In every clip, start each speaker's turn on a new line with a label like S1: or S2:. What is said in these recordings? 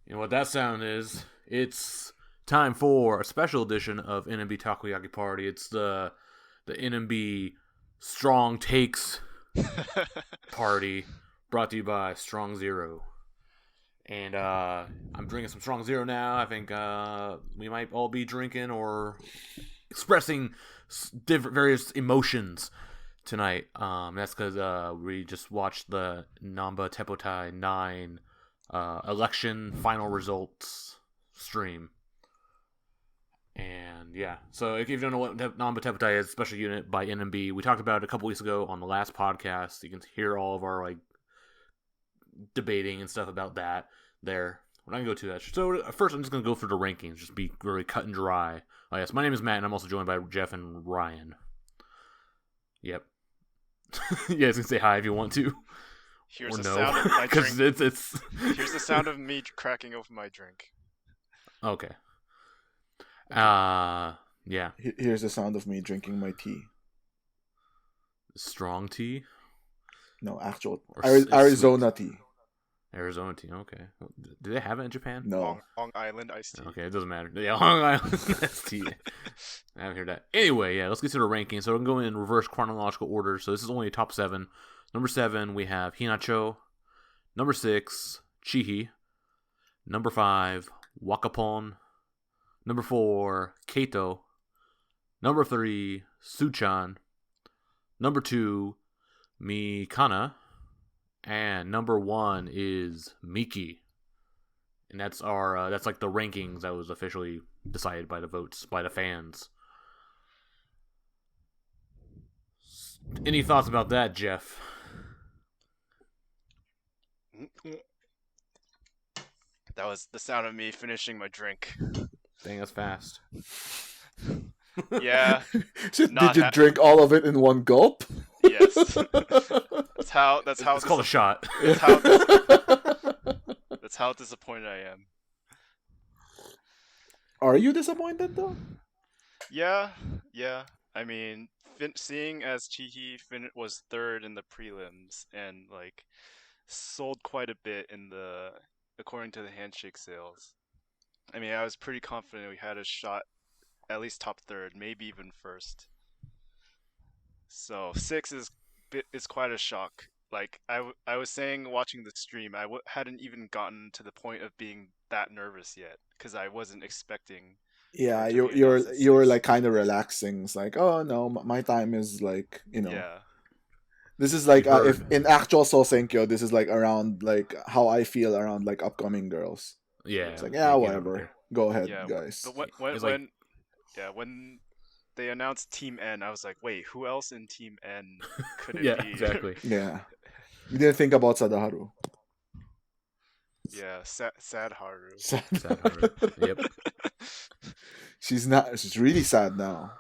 S1: You know what that sound is? It's time for a special edition of NMB Takoyaki Party. It's the NMB Strong Takes Party, brought to you by Strong Zero. And I'm drinking some Strong Zero now. I think we might all be drinking or expressing different various emotions tonight. That's because we just watched the Namba Teppoutai 9 election final results stream. And yeah, so if you don't know what Namba Teppoutai is, special unit by NMB, we talked about it a couple weeks ago on the last podcast. You can hear all of our debating and stuff about that there. We're not gonna go to that. So first, I'm just gonna go through the rankings, just be really cut and dry. Oh yes, my name is Matt, and I'm also joined by Jeff and Ryan. Yep. You guys can say hi if you want to.
S2: Here's the sound of my drink.
S1: It's
S2: Here's the sound of me cracking open my drink.
S1: Okay. Yeah.
S3: Here's the sound of me drinking my tea.
S1: Strong tea?
S3: No, actual
S1: Or
S3: Arizona tea.
S1: Arizona tea, okay. Do they have it in Japan?
S3: No.
S2: Long Island iced tea.
S1: Okay, it doesn't matter. Yeah, Long Island iced tea. I haven't heard that. Anyway, yeah, let's get to the rankings. So we're going to go in reverse chronological order. So this is only a top 7. Number 7, we have Hinacho. Number 6, Chihi. Number 5, Wakapon. Number 4, Kato. Number 3, Suchan. Number 2, Mikana. And number 1 is Miki. And that's our that's like the rankings that was officially decided by the votes by the fans. Any thoughts about that, Jeff?
S2: That was the sound of me finishing my drink.
S1: Dang, that's fast.
S2: Yeah.
S3: Did you drink all of it in one gulp?
S2: Yes. That's how.
S1: It's called a shot.
S2: That's how disappointed I am.
S3: Are you disappointed though?
S2: Yeah. I mean, seeing as Chihi was third in the prelims and sold quite a bit according to the handshake sales. I mean, I was pretty confident we had a shot at least top third, maybe even first. So 6 is quite a shock. I was saying watching the stream, hadn't even gotten to the point of being that nervous yet because I wasn't expecting.
S3: Yeah, you were kind of relaxing. It's like, oh no, my time is
S2: Yeah.
S3: This is if in actual Sosenkyo, this is around how I feel around upcoming girls.
S1: Yeah.
S3: It's whatever. Go ahead, guys.
S2: But when they announced Team N, I was like, wait, who else in Team N could it be?
S1: Yeah, exactly.
S3: Yeah. You didn't think about Sadaharu.
S2: Yeah, sad Haru.
S1: Sad Haru. Yep.
S3: She's really sad now.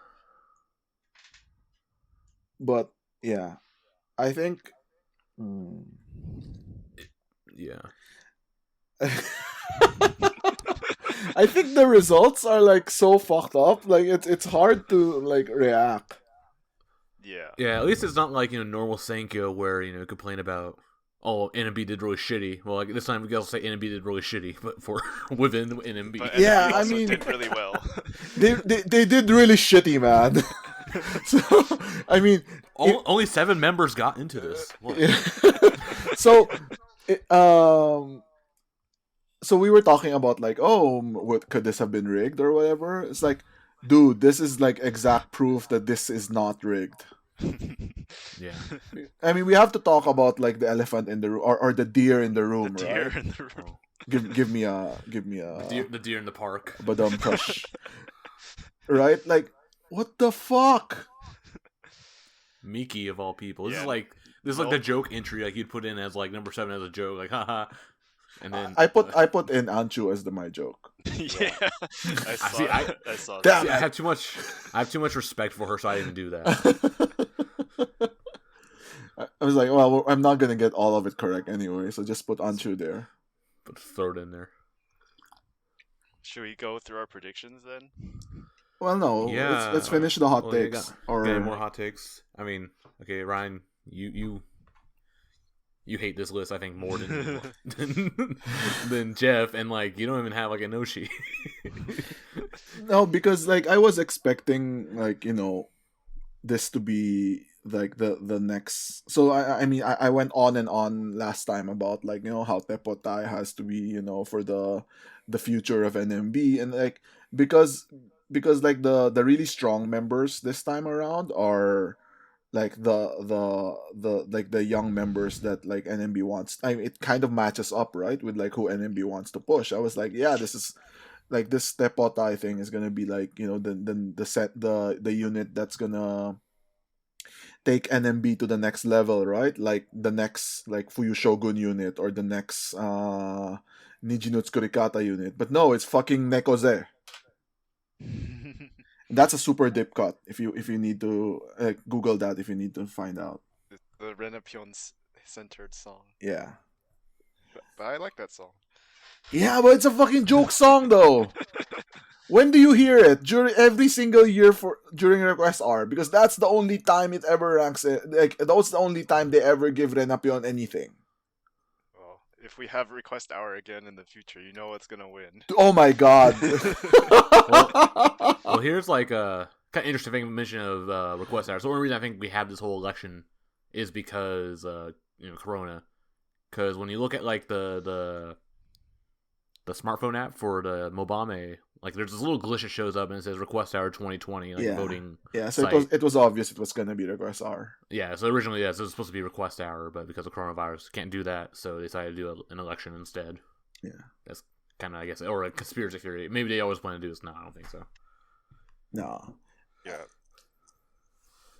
S3: But yeah, I think
S1: yeah.
S3: I think the results are so fucked up. It's hard to react.
S2: Yeah.
S1: Yeah, at least it's not normal Sankyo where you complain about NMB did really shitty. Well, this time we can also say NMB did really shitty, but for within NMB.
S2: But
S3: yeah,
S2: NMB
S3: I mean
S2: did really well.
S3: they did really shitty, man. So I mean,
S1: only 7 members got into this.
S3: So so we were talking about what could this have been rigged or whatever. It's dude, this is exact proof that this is not rigged.
S1: Yeah.
S3: I mean, we have to talk about the elephant in the room or the deer in the room,
S2: The deer
S3: right?
S2: in the room.
S3: Give me a
S1: the deer in the park.
S3: Badum push. Right? What the fuck?
S1: Miki of all people. This
S2: Yeah.
S1: is the joke entry you'd put in as number 7 as a joke, haha. And then
S3: I put in Anchu as my joke.
S2: Yeah. I saw
S3: Damn
S2: that.
S1: See, I have too much respect for her, so I didn't do that.
S3: I was like, well, I'm not gonna get all of it correct anyway, so just put Anchu there.
S1: But throw it in there.
S2: Should we go through our predictions then?
S3: Well, no.
S1: Yeah.
S3: Let's finish the hot
S1: Well,
S3: takes.
S1: Got any more hot takes? I mean, okay, Ryan, you you hate this list, I think, more than Jeff, and like you don't even have like a Noshi.
S3: No, because like I was expecting like this to be like the next. So I mean I went on and on last time about like how Teppoutai has to be for the future of NMB, and like because like the really strong members this time around are like the young members that like NMB wants. I mean, it kind of matches up right with like who NMB wants to push. I was like, yeah, this is like this Teppoutai thing is gonna be like the unit that's gonna take NMB to the next level, right? Like the next like Fuyu Shogun unit or the next Nijinutsu Kurikata unit. But no, it's fucking Nekoze. That's a super deep cut. If you need to Google that, if you need to find out.
S2: The Renapion centered song.
S3: Yeah.
S2: But I like that song.
S3: Yeah, but it's a fucking joke song though. When do you hear it? During every single year during Request Hour, because that's the only time it ever ranks. Like that's the only time they ever give Renapion anything.
S2: Well, if we have Request Hour again in the future, you know what's gonna win.
S3: Oh my god.
S1: Well, here's like a kind of interesting thing mention of Request Hour. So the only reason I think we have this whole election is because Corona. Because when you look at like the smartphone app for the Mobame, like there's this little glitch that shows up and it says Request Hour 2020, like voting.
S3: Yeah, so
S1: site.
S3: it was obvious it was gonna be Request Hour.
S1: Yeah, so originally so it was supposed to be Request Hour, but because of coronavirus, can't do that, so they decided to do an election instead.
S3: Yeah,
S1: that's kind of I guess, or a conspiracy theory. Maybe they always plan to do this. No, I don't think so.
S3: No.
S2: Yeah.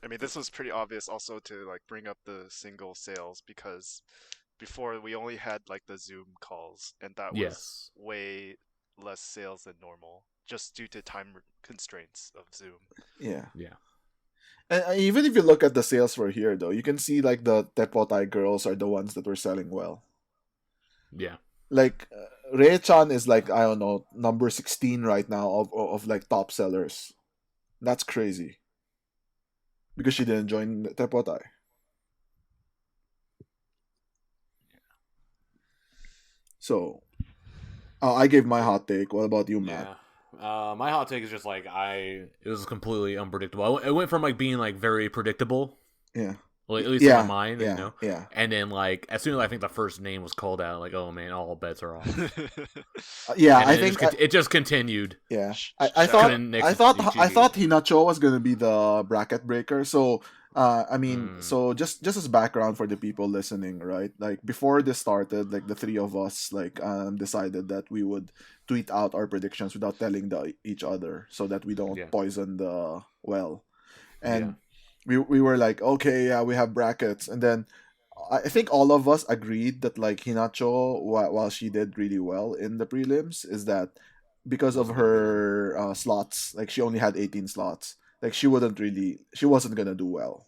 S2: I mean, this was pretty obvious also to like bring up the single sales because before we only had like the Zoom calls and that was way less sales than normal just due to time constraints of Zoom.
S3: Yeah.
S1: Yeah.
S3: And even if you look at the sales for here though, you can see like the Teppoutai girls are the ones that were selling well.
S1: Yeah.
S3: Like Rei-chan is like I don't know number 16 right now of like top sellers. That's crazy. Because she didn't join Teppoutai. So, I gave my hot take. What about you, Matt?
S1: Yeah. My hot take is just like it was completely unpredictable. It went from like being like very predictable.
S3: Yeah.
S1: Well, at least in my mind,
S3: Yeah.
S1: And then like as soon as I think the first name was called out, like oh man, all bets are off.
S3: Yeah,
S1: and
S3: I think
S1: it just continued.
S3: Yeah, I thought Hinacho was gonna be the bracket breaker. So I mean, so just as background for the people listening, right? Like before this started, like the three of us like decided that we would tweet out our predictions without telling each other, so that we don't poison the well. And we were like, okay, yeah, we have brackets, and then I think all of us agreed that like Hinacho, while she did really well in the prelims, is that because of her slots, like she only had 18 slots, like she wasn't gonna do well.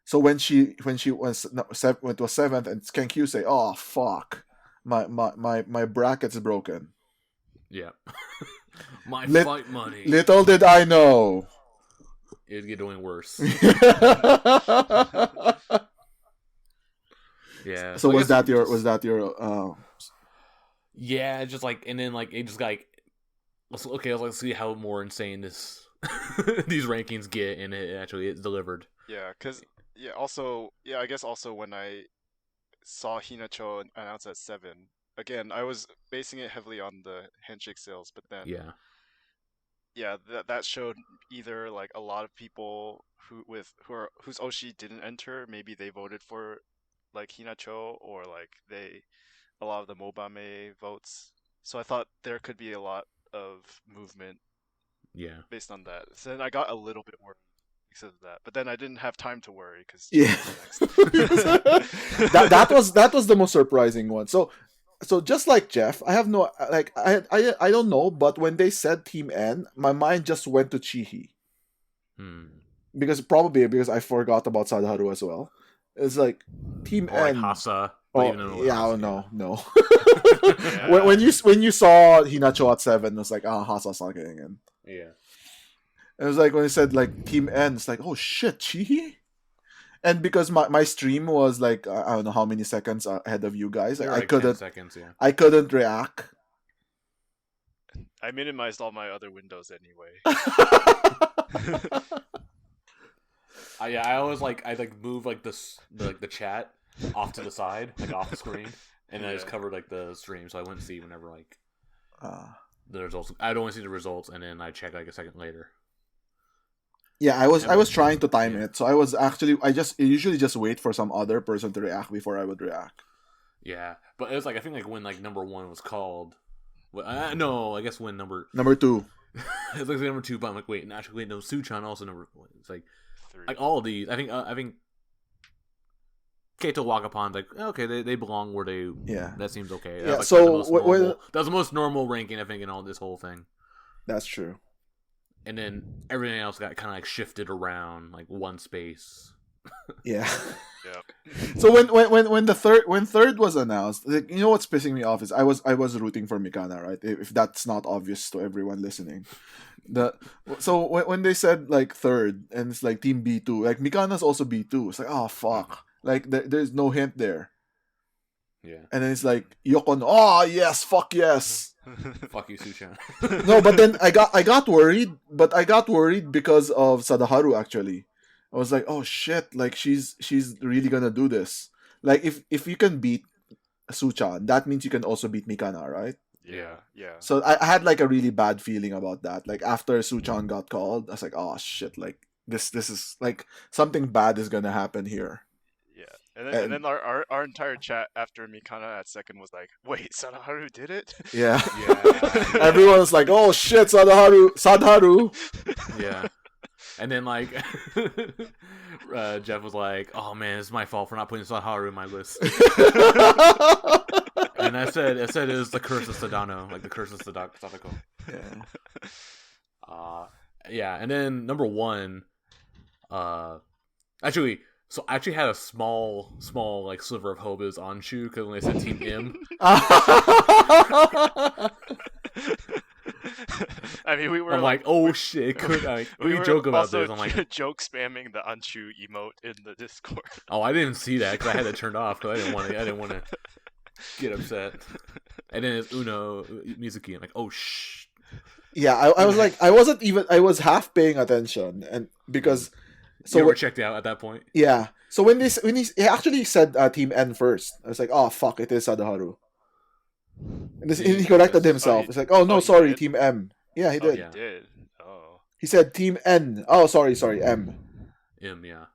S3: So when it was 7th and Kenkyu say, oh fuck, my bracket's broken.
S1: Yeah. My fight money.
S3: Little did I know.
S1: It'd get doing worse. Yeah.
S3: So was that your
S1: Yeah, just like and then like it just like let's see how more insane this these rankings get, and it actually is delivered.
S2: Yeah, cuz I guess also when I saw Hinacho announce at 7, again, I was basing it heavily on the handshake sales, but then that showed either like a lot of people whose Oshi didn't enter, maybe they voted for like Hinacho, or like a lot of the Mobame votes. So I thought there could be a lot of movement based on that. So then I got a little bit worried because of that, but then I didn't have time to worry because
S3: that was the most surprising one. So just like Jeff, I have no like I don't know, but when they said Team N, my mind just went to Chihi. Because I forgot about Sadaharu as well. It's like Team
S1: or
S3: N.
S1: Like Hasa.
S3: No. When you saw Hinacho at 7, it was like, Hasa's not getting in.
S1: Yeah.
S3: It was like when he said like Team N, it's like, oh shit, Chihi? and because my stream was like I don't know how many seconds ahead of you guys,
S1: You're
S3: I
S1: like 10
S3: couldn't
S1: seconds, yeah.
S3: I couldn't react.
S2: I minimized all my other windows anyway.
S1: I always like move like the chat off to the side, like off the screen, and then I just covered like the stream, so I wouldn't see whenever like the results. I'd only see the results, and then I check like a second later.
S3: Yeah, I was trying to time it, so I usually just wait for some other person to react before I would react.
S1: Yeah, but it was like I think like when like number 1 was called. Well, no, I guess when number
S3: 2.
S1: It's like number 2, but I'm like wait, no, Suchan also number 1. It's like
S2: 3.
S1: like all of these. I think Keito Wakapon's like okay, they belong where they.
S3: Yeah,
S1: that seems okay.
S3: Yeah,
S1: That's
S3: so
S1: that's the most normal ranking I think in all this whole thing.
S3: That's true.
S1: And then everything else got kind of like shifted around like one space.
S3: Yeah.
S2: Yep.
S3: So when third was announced, like, you know what's pissing me off is I was rooting for Mikana, right? If that's not obvious to everyone listening. So when they said like third and it's like team B2, like Mikana's also B2. It's like, oh fuck. Like there's no hint there.
S1: Yeah.
S3: And then it's like Yokon, oh yes, fuck yes.
S1: Fuck you, Suchan.
S3: No, but then I got worried, because of Sadaharu actually. I was like, oh shit, like she's really gonna do this. Like if you can beat Suchan, that means you can also beat Mikana, right?
S2: Yeah.
S3: So I had like a really bad feeling about that. Like after Suchan got called, I was like, oh shit, like this is like something bad is gonna happen here.
S2: Yeah. And then our entire chat after Mikana at second was like, wait, Sadaharu did it?
S3: Yeah.
S1: Yeah.
S3: Everyone was like, oh shit, Sadaharu.
S1: Yeah. And then like Jeff was like, "Oh man, it's my fault for not putting Sadaharu in my list." And I said it was the curse of Sadano, like the curse of Sadako.
S3: Yeah.
S1: Yeah. And then number 1, actually had a small like sliver of hope is Anshu because when they said Team M.
S2: I mean, we were.
S1: I'm like, oh shit! We joke about this. I'm like,
S2: joke spamming the Anshu emote in the Discord.
S1: Oh, I didn't see that because I had it turned off because I didn't want to get upset. And then it's Uno Mizuki. I'm like, oh shh.
S3: Yeah, I was like, I was half paying attention, and because
S1: so you were checked out at that point.
S3: Yeah. So when he actually said Team N first, I was like, oh fuck, it is Sadaharu. And he corrected himself. It's like, oh no, sorry, Team M. Yeah, he did.
S2: He did. Oh.
S3: He said Team N. Oh, sorry, M.
S1: M, yeah.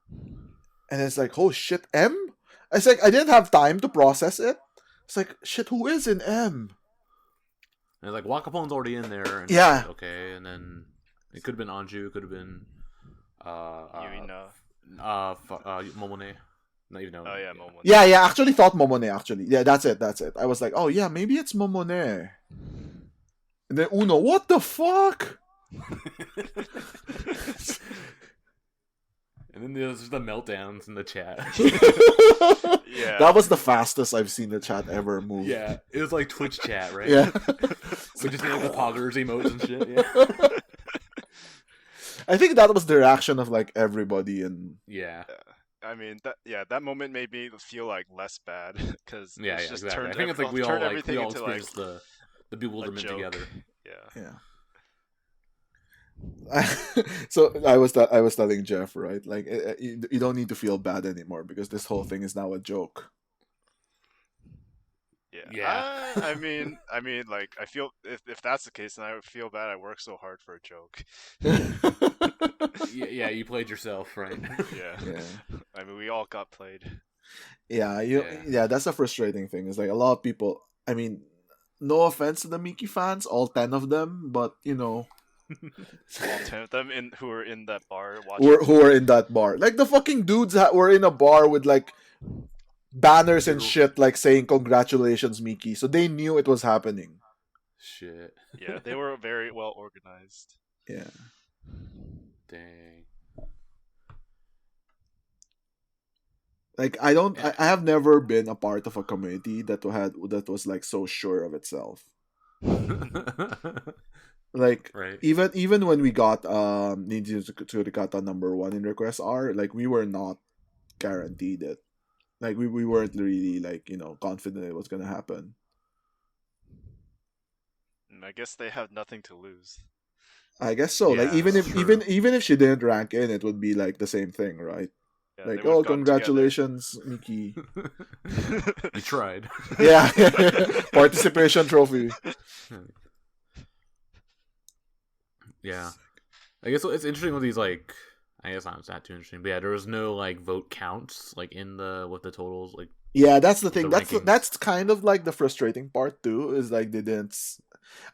S3: And it's like, oh shit, M? It's like I didn't have time to process it. It's like, shit, who is in M?
S1: And like Wakapon's already in there. And
S3: yeah.
S1: Like, okay, and then it could have been Anju, it could have been
S2: Yuina.
S1: Momone. Not even know.
S2: Oh yeah, Momone.
S3: Yeah, I actually thought Momone actually. Yeah, that's it. I was like, oh yeah, maybe it's Momone. And then Uno, what the fuck?
S1: And then there's just the meltdowns in the chat.
S2: Yeah.
S3: That was the fastest I've seen the chat ever move.
S1: Yeah, it was like Twitch chat, right?
S3: Yeah.
S1: We just need like the poggers emotes and shit. Yeah.
S3: I think that was the reaction of like everybody and
S1: yeah.
S2: I mean that moment made me feel like less bad because just
S1: exactly.
S2: turned.
S1: I think it's like we all
S2: into
S1: experienced the bewilderment together.
S2: Yeah.
S3: So I was telling Jeff, right? Like you don't need to feel bad anymore because this whole thing is now a joke.
S2: Yeah. I mean, like I feel if that's the case, then I would feel bad. I worked so hard for a joke.
S1: Yeah, you played yourself, right?
S2: Yeah. I mean, we all got played.
S3: Yeah, that's a frustrating thing. It's like a lot of people. I mean, no offense to the Miki fans, all 10 of them, but you know.
S2: All 10 of them who were in that bar watching.
S3: Who were in that bar. Like the fucking dudes that were in a bar with like banners and shit like saying congratulations Miki. So they knew it was happening.
S1: Shit.
S2: Yeah, they were very well organized.
S3: Yeah.
S1: Dang.
S3: Like I have never been a part of a community that was like so sure of itself. Like
S1: right.
S3: even when we got Ninja Tsurikata number 1 in request R, like we were not guaranteed it. Like we weren't really like confident it was gonna happen.
S2: I guess they have nothing to lose.
S3: I guess so. Like
S1: Yeah,
S3: even
S1: that's
S3: if
S1: true.
S3: even if she didn't rank in, it would be like the same thing, right?
S2: Yeah,
S3: Like,
S2: they would
S3: oh,
S2: have gotten together.
S3: congratulations, Miki.
S1: You tried.
S3: Yeah, participation trophy.
S1: Yeah. I guess it's interesting with these, like, I guess not that too interesting, but yeah, there was no like vote counts like in the with the totals, like
S3: Yeah, that's the thing.
S1: the
S3: That's
S1: rankings.
S3: that's kind of like the frustrating part too. Is like they didn't.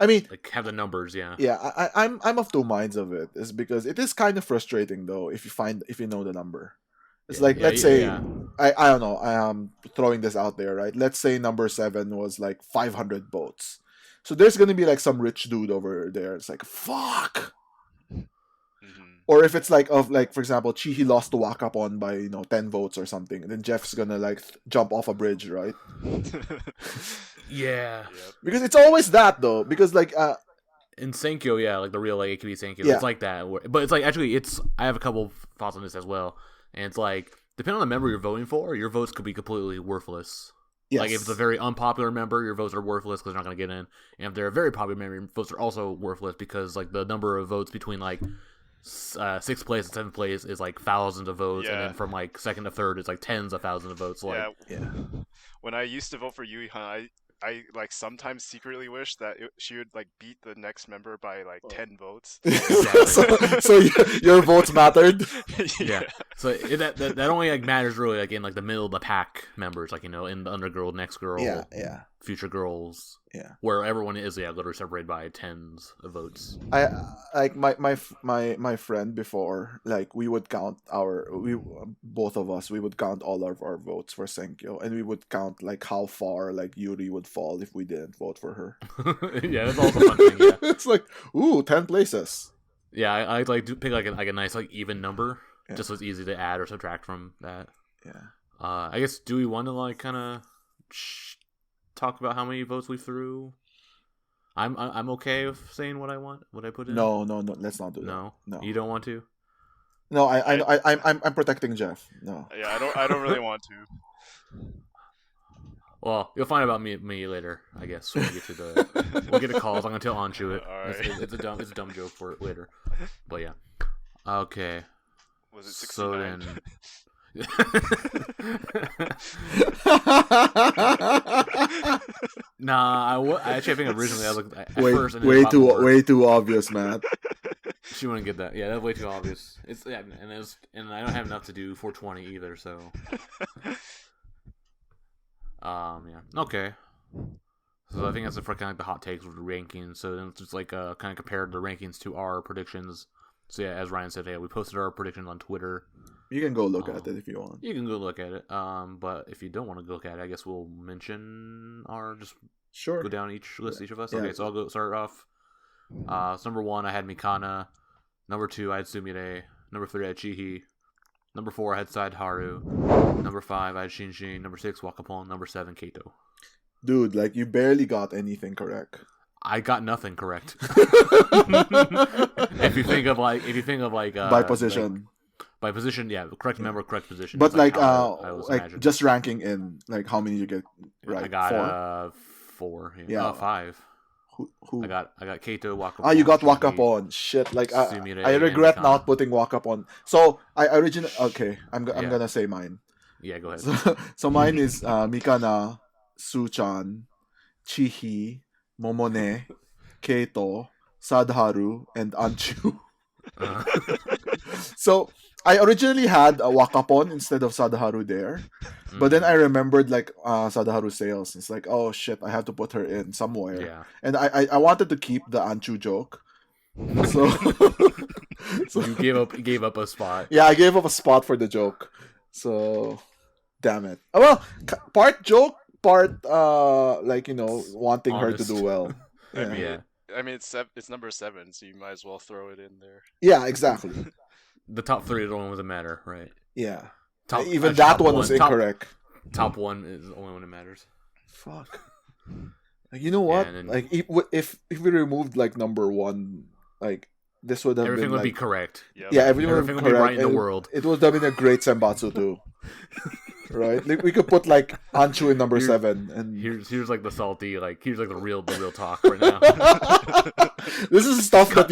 S3: I mean,
S1: like have the numbers. Yeah.
S3: yeah, I'm of two minds of it. Is because it is kind of frustrating though if you know the number. It's like let's say
S1: yeah.
S3: I don't know. I am throwing this out there, right? Let's say number 7 was like 500 votes. So there's gonna be like some rich dude over there. It's like fuck. Or if it's like for example, Chihi lost to Wakapon by 10 votes or something, and then Jeff's gonna like jump off a bridge, right?
S1: Yeah.
S3: Because it's always that though. Because like
S1: in Senkyo, yeah, like the real like AKB Senkyo,
S3: Yeah.
S1: it's like that. But it's like actually, I have a couple thoughts on this as well, and it's like depending on the member you're voting for, your votes could be completely worthless.
S3: yes.
S1: Like if it's a very unpopular member, your votes are worthless because they're not going to get in, and if they're a very popular member, your votes are also worthless because like the number of votes between like 6th place and 7th place is like thousands of votes, and
S2: Yeah.
S1: then from like 2nd to 3rd it's like tens of thousands of votes. Like
S3: yeah.
S2: When I used to vote for Yui Han, I like sometimes secretly wish that she would like beat the next member by like 10 votes.
S3: so your votes mattered.
S1: yeah. So that only like matters really like in like the middle of the pack members, like in the undergirl, next girl,
S3: Yeah.
S1: future girls,
S3: Yeah.
S1: where everyone is literally separated by tens of votes.
S3: I like my friend before, like we would count both of us, we would count all of our votes for Senkyo, and we would count like how far like Yuri would fall if we didn't vote for her.
S1: Yeah, that's also a fun thing. Yeah,
S3: It's like 10 places.
S1: yeah, I like to pick like a nice like even number,
S3: Yeah.
S1: just so it's easy to add or subtract from that.
S3: Yeah.
S1: I guess do we want to like kind of talk about how many votes we threw? I'm okay with saying what I want, what I put in.
S3: No, let's not do that.
S1: No,
S3: No.
S1: you don't want to.
S3: No, I'm protecting Jeff. No.
S2: Yeah, I don't really want to.
S1: Well, you'll find about me later, I guess. When we get to we'll get to calls. I'm gonna tell Anshu it.
S2: Alright.
S1: It's a dumb joke for it later. But yeah. Okay.
S2: Was it
S1: So
S2: 69?
S1: then. Nah, I actually think originally I was like at first and then
S3: way
S1: about more.
S3: way too obvious, man.
S1: She wouldn't get that. Yeah, that's way too obvious. And I don't have enough to do 420 either, so. Yeah. Okay. So I think that's for kind of like the hot takes with the rankings. So then it's just like kind of compared the rankings to our predictions. So yeah, as Ryan said, hey, we posted our predictions on Twitter.
S3: You can go look at it if you want.
S1: You can go look at it. But if you don't want to look at it, I guess we'll mention our
S3: Sure.
S1: go down each list, each of us.
S3: Yeah.
S1: Okay, so I'll go start off. So number 1, I had Mikana. Number 2, I had Sumire. Number 3, I had Chihi. Number 4, I had Saidharu. Number 5, I had Shinshin. Number 6, Wakapon. Number 7, Kato.
S3: Dude, like you barely got anything correct.
S1: I got nothing correct. if you think of like
S3: By position.
S1: by position, yeah, correct member, correct position.
S3: But
S1: It's
S3: like
S1: how I was
S3: like
S1: imagined.
S3: just ranking in, like how many you get right?
S1: I got
S3: 4?
S1: 4. Yeah,
S3: Yeah.
S1: 5.
S3: Who?
S1: I got Kato, Wakapon.
S3: Ah, you got
S1: Shinji.
S3: Wakapon. Shit, like
S1: Sumire,
S3: I
S1: and
S3: regret
S1: Mikana.
S3: not putting Wakapon. So I originally I'm
S1: Yeah.
S3: gonna say mine.
S1: Yeah, go ahead.
S3: So mine is Mikana, Suchan, Chihi, Momone, Keito, Sadharu, and Anchu. So I originally had a Wakapon instead of Sadharu there, but then I remembered like Sadharu sales. It's like, oh shit, I have to put her in somewhere.
S1: Yeah.
S3: And I wanted to keep the Anchu joke. So,
S1: You gave up a spot.
S3: yeah, I gave up a spot for the joke. So damn it. Well, part joke, part like wanting her to
S1: Honest.
S3: do well. Yeah,
S1: Yeah.
S2: I mean, it's number 7, so you might as well throw it in there.
S3: yeah, exactly.
S1: The top 3 is the only one that matter, right?
S3: Yeah.
S1: Top,
S3: Even
S1: actually,
S3: that
S1: top
S3: one was incorrect.
S1: Top 1 is the only one that matters.
S3: Fuck. Like, you know what?
S1: and then-
S3: Like if we removed like number 1, like this would have
S1: Everything
S3: been
S1: would be
S3: like
S1: correct.
S2: Yep.
S3: yeah, everything would
S1: Everything
S3: be
S1: would be
S3: correct.
S1: right in the
S3: and
S1: world.
S3: It would have been a great senbatsu too. Right? Like, we could put like Anshu in number
S1: Here-
S3: 7 and
S1: Here's like the salty, like here's like the real talk right now.
S3: this is stuff that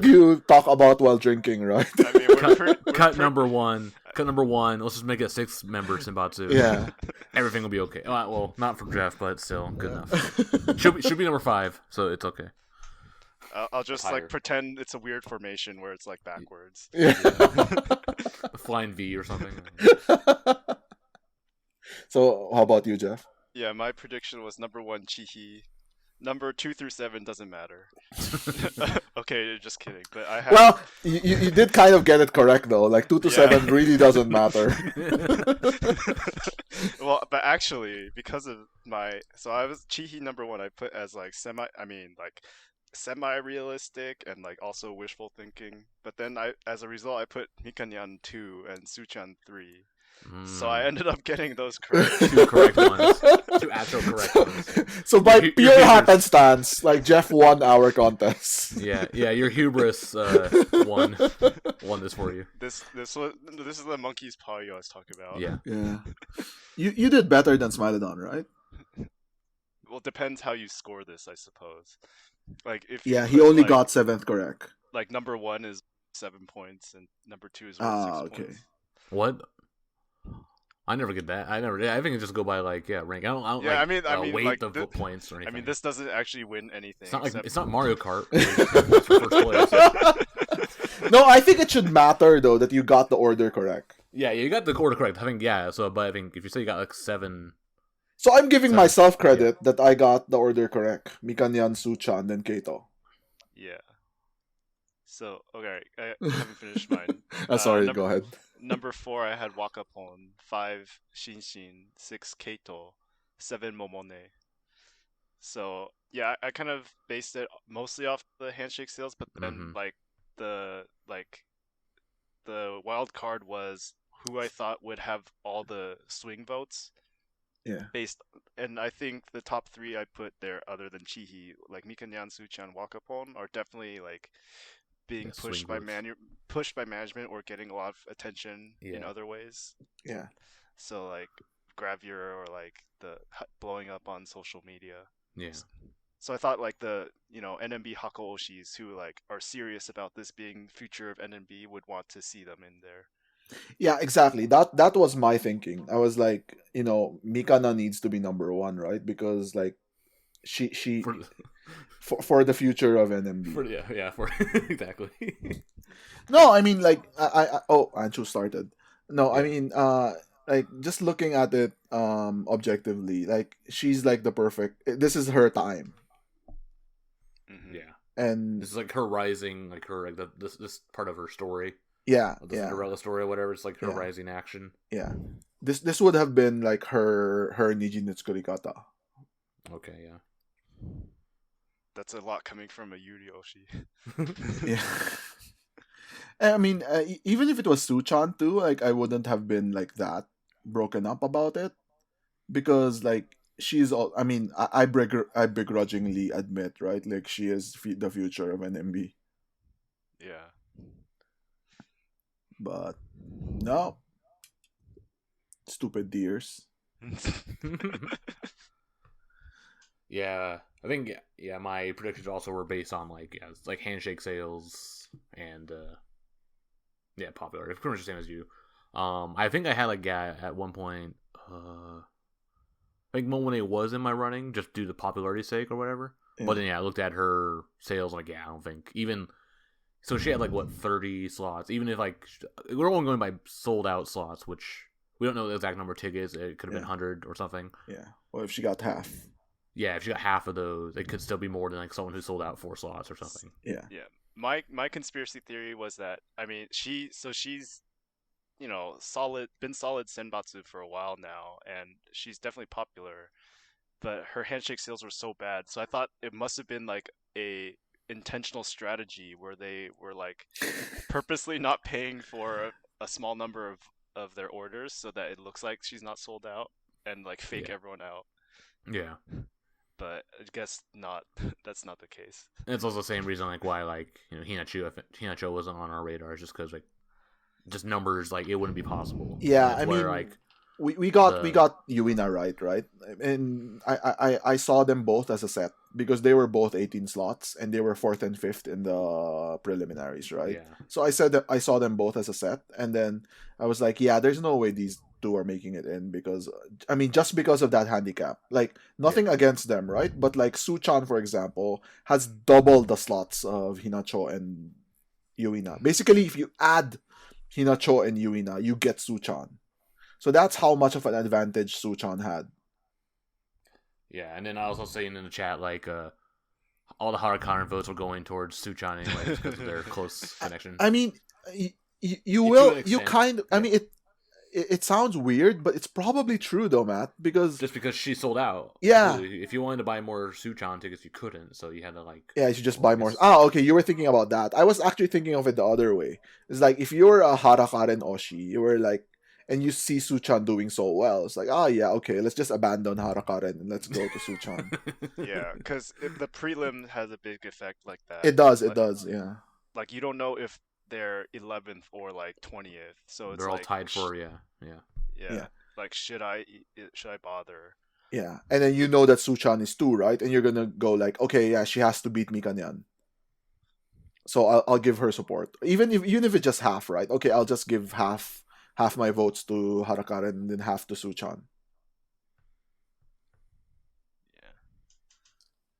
S3: you talk about while drinking, right?
S2: I mean, we're
S1: Cut number one. Let's just make it a 6-member Senbatsu.
S3: Yeah.
S1: Everything will be okay. Well, not for Jeff, but still good enough. Should be number 5, so it's okay.
S2: I'll just
S1: Higher.
S2: like pretend it's a weird formation where it's like backwards.
S3: Yeah.
S1: A flying V or something.
S3: So, how about you, Jeff?
S2: Yeah, my prediction was number 1 Chihi. Number 2 through 7 doesn't matter. Okay, just kidding. But I have.
S3: Well, you did kind of get it correct though. Like 2 to 7 really doesn't matter.
S2: Well, but actually, because of I was Chihi number 1. I put as like semi-realistic and like also wishful thinking. But then as a result, I put Mikanyan 2 and Suchan 3. So I ended up getting those correct.
S1: 2 correct ones. 2 actual correct ones.
S3: So by
S1: Your
S3: pure
S1: hubris.
S3: happenstance, like Jeff won our contest.
S1: Yeah, your hubris won this for you.
S2: This is the monkey's paw you always talk about.
S1: Yeah.
S3: Yeah. You did better than Smilodon, right?
S2: Well, depends how you score this, I suppose. Like if
S3: Yeah,
S2: you
S3: he
S2: put,
S3: only
S2: like,
S3: got 7th correct.
S2: like number 1 is 7 points and number 2 is 6
S3: okay.
S2: points.
S1: What? I never get that. I think it just go by like rank. I don't
S2: Yeah,
S1: like,
S2: I mean,
S1: weight
S2: like,
S1: of points or anything.
S2: I mean, this doesn't actually win anything.
S1: It's not like
S2: except-
S1: it's not Mario Kart. Where you get points for first place.
S3: No, I think it should matter though that you got the order correct.
S1: Yeah, you got the order correct. I think but I think if you say you got like 7,
S3: So I'm giving
S1: So,
S3: myself credit that I got the order correct. Mikanyan, Suchan, then Keito.
S2: Yeah. So okay, I haven't finished mine.
S3: Sorry, go ahead.
S2: Number 4, I had Wakapon. 5, Shinshin. 6, Keito. 7, Momone. So yeah, I kind of based it mostly off the handshake sales, but then the wild card was who I thought would have all the swing votes.
S3: Yeah.
S2: And I think the top 3 I put there, other than Chihi, like Mikanyan, Suchan, Wakapon, are definitely like being pushed by management or getting a lot of attention in other ways.
S3: Yeah.
S2: So like Gravure or like the blowing up on social media.
S1: yeah,
S2: So I thought like the NMB Hako Oshis who like are serious about this being future of NMB would want to see them in there.
S3: Yeah, exactly. That was my thinking. I was like, Mikana needs to be number 1, right? Because like she for the future of NMB.
S1: for exactly.
S3: No, I mean like Anshu started. No, I mean like just looking at it objectively, like she's like the perfect. This is her time.
S2: Mm-hmm.
S1: Yeah,
S3: and
S1: this is like her rising, like her like this part of her story.
S3: Yeah,
S1: the Cinderella story or whatever. It's like her rising action.
S3: Yeah, this would have been like her Niji Nutsukurikata.
S1: Okay, yeah.
S2: That's a lot coming from a Yuri Oshi.
S3: Yeah. I mean, even if it was Suchan too, like I wouldn't have been like that broken up about it, because like she's all. I mean, I begrudgingly admit, right? Like she is the future of NMB.
S2: Yeah.
S3: But no, stupid deers.
S1: Yeah, I think my predictions also were based on like like handshake sales and popularity. Pretty much the same as you. I think I had like at one point. I think Momone was in my running just due to popularity's sake or whatever. Yeah. But then I looked at her sales like I don't think even. So she had like 30 slots. Even if like we're only going by sold out slots, which we don't know the exact number of tickets. It could have been 100 or something.
S3: Yeah. Well, if she got half.
S1: Yeah, if she got half of those, it could still be more than like someone who sold out 4 slots or something.
S3: Yeah.
S2: Yeah. My conspiracy theory was that she's been solid senbatsu for a while now, and she's definitely popular, but her handshake sales were so bad. So I thought it must have been like a intentional strategy where they were like purposely not paying for a small number of their orders so that it looks like she's not sold out and like fake everyone out.
S1: Yeah.
S2: but I guess not. That's not the case.
S1: And it's also the same reason like why like Hinacho wasn't on our radar, just because like just numbers like it wouldn't be possible.
S3: Yeah,
S1: And
S3: I
S1: it's where,
S3: mean,
S1: like
S3: we got
S1: the
S3: Yuina right, and I saw them both as a set because they were both 18 slots and they were fourth and fifth in the preliminaries, right?
S1: yeah
S3: So I said that I saw them both as a set, and then I was like, yeah, there's no way these two are making it in because I mean just because of that handicap. Like nothing against them, right? But like Suchan, for example, has double the slots of Hinacho and Yuina. Basically, if you add Hinacho and Yuina, you get Suchan. So that's how much of an advantage Suchan had.
S1: yeah. And then I was also saying in the chat like all the Harakaran votes were going towards Suchan anyway because of their close connection.
S3: I mean, you
S1: To
S3: will
S1: an
S3: you
S1: extent,
S3: kind of. I
S1: yeah.
S3: mean, it sounds weird, but it's probably true though, Matt. Because
S1: Just because she sold out.
S3: Yeah.
S1: So if you wanted to buy more Suchan tickets, you couldn't. So you had to like.
S3: yeah, you should just
S1: well, I
S3: buy more.
S1: guess-
S3: Ah, okay, you were thinking about that. I was actually thinking of it the other way. It's like if you're a Harakaren Oshi, you were like, and you see Suchan doing so well, it's like, yeah, okay, let's just abandon Harakaren and let's go to Suchan.
S2: Yeah, because the prelim has a big effect like that.
S3: It does,
S2: Like,
S3: yeah.
S2: like you don't know if they're 11th or like 20th, so it's
S1: They're all
S2: like
S1: tied for yeah.
S3: Yeah.
S2: Like should I bother?
S3: Yeah, and then you know that Suchan is 2, right? And you're gonna go like, okay, yeah, she has to beat Mikanyan. So I'll give her support, even if it's just half, right? Okay, I'll just give half my votes to Harakaren and then half to Suchan.
S2: Yeah.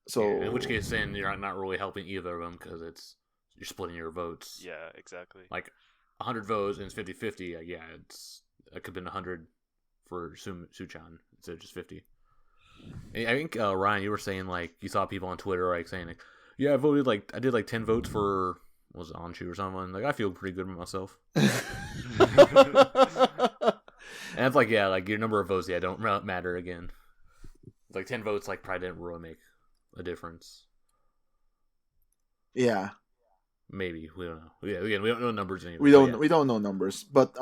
S3: So
S1: Yeah, in which case, then you're not really helping either of them because you're splitting your votes.
S2: Yeah, exactly.
S1: Like 100 votes and it's 50-50. Yeah, it could have been 100 for Suchan instead of just 50. I think Ryan, you were saying like you saw people on Twitter like saying like, yeah, I did like 10 votes for was it Anshu or someone. Like I feel pretty good with myself. And it's like, yeah, like your number of votes, yeah, don't matter again. It's like 10 votes, like probably didn't really make a difference.
S3: yeah,
S1: Maybe we don't know. Yeah, again, we don't know numbers anyway.
S3: we
S1: but
S3: don't
S1: yeah.
S3: we don't know numbers, but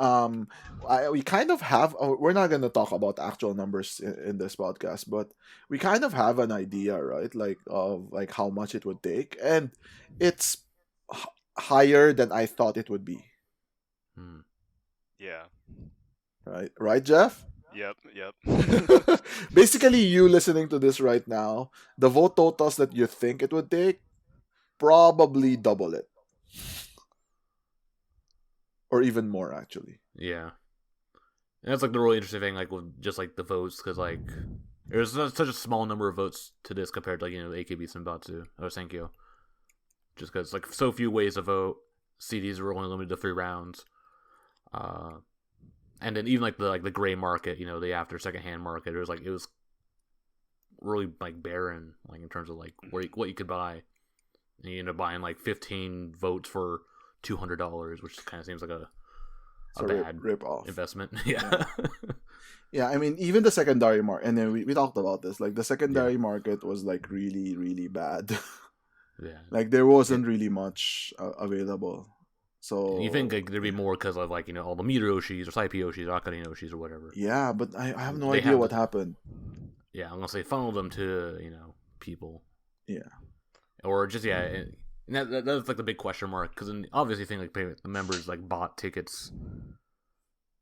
S3: we kind of have. We're not gonna talk about actual numbers in this podcast, but we kind of have an idea, right? Like of like how much it would take, and it's higher than I thought it would be.
S2: Yeah.
S3: Right, Jeff?
S2: Yep.
S3: Basically, you listening to this right now, the vote totals that you think it would take, probably double it. Or even more, actually.
S1: Yeah. And that's like the really interesting thing, like with just like the votes, because like there's such a small number of votes to this compared to like the AKB Senbatsu or Senkyo. Just because like so few ways to vote, CDs are only limited to 3 rounds. And then even like the gray market, the after secondhand market, it was really like barren, like in terms of like what you could buy. And you end up buying like 15 votes for $200, which kind of seems like a bad
S3: rip off
S1: investment. Yeah.
S3: Yeah, I mean, even the secondary market, and then we talked about this, like the secondary market was like really, really bad.
S1: Yeah.
S3: Like there wasn't really much available. So
S1: You think like there'd be more because of like all the meter Oshis or Saipi Oshis or Akari Oshis or whatever.
S3: yeah, but I have no
S1: They
S3: idea
S1: have
S3: what
S1: the-
S3: happened.
S1: Yeah, I'm gonna say funnel them to people.
S3: Yeah.
S1: Or just and that's like the big question mark because obviously thing like the members like bought tickets.